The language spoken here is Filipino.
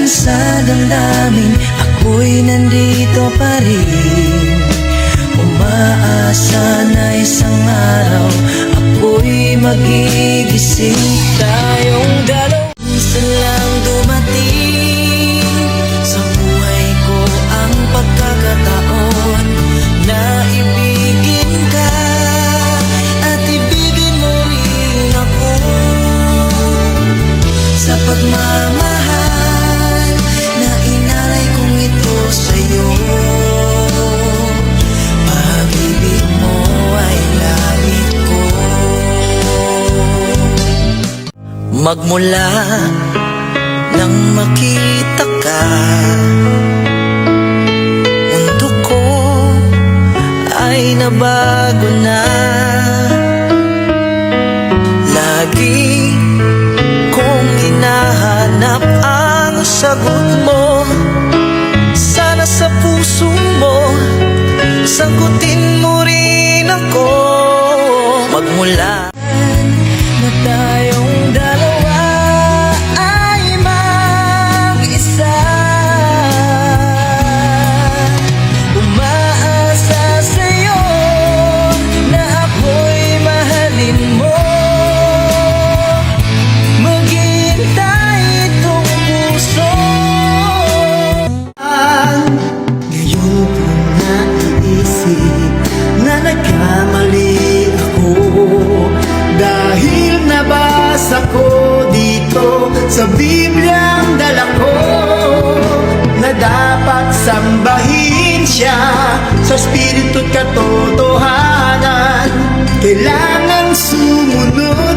sa damdamin, ako'y nandito pa rin. Umaasa na isang araw ako'y magigising. Tayong dalawa minsan lang dumating sa buhay ko ang pagkakataon na ibigin ka at ibigin mo rin ako. Sa pagmamahal na inalay kong ito sa'yo, pag-ibig mo ay langit ko. Magmula nang makita ka, mundo ko ay nabago na. Lagi kong hinahanap ang sagot mo. Sana sa puso mo sagutin mo rin ako. Magmula na tayong dalawa ay mag-isa, umaasa sa'yo na ako'y mahalin mo. Maghintay itong puso. Ngayon ko naiisip na nagkamali ako, dahil nabasa ko dito sa Bibliang dala ko na dapat sambahin siya sa espiritu't katotohanan. Kailangan sumunod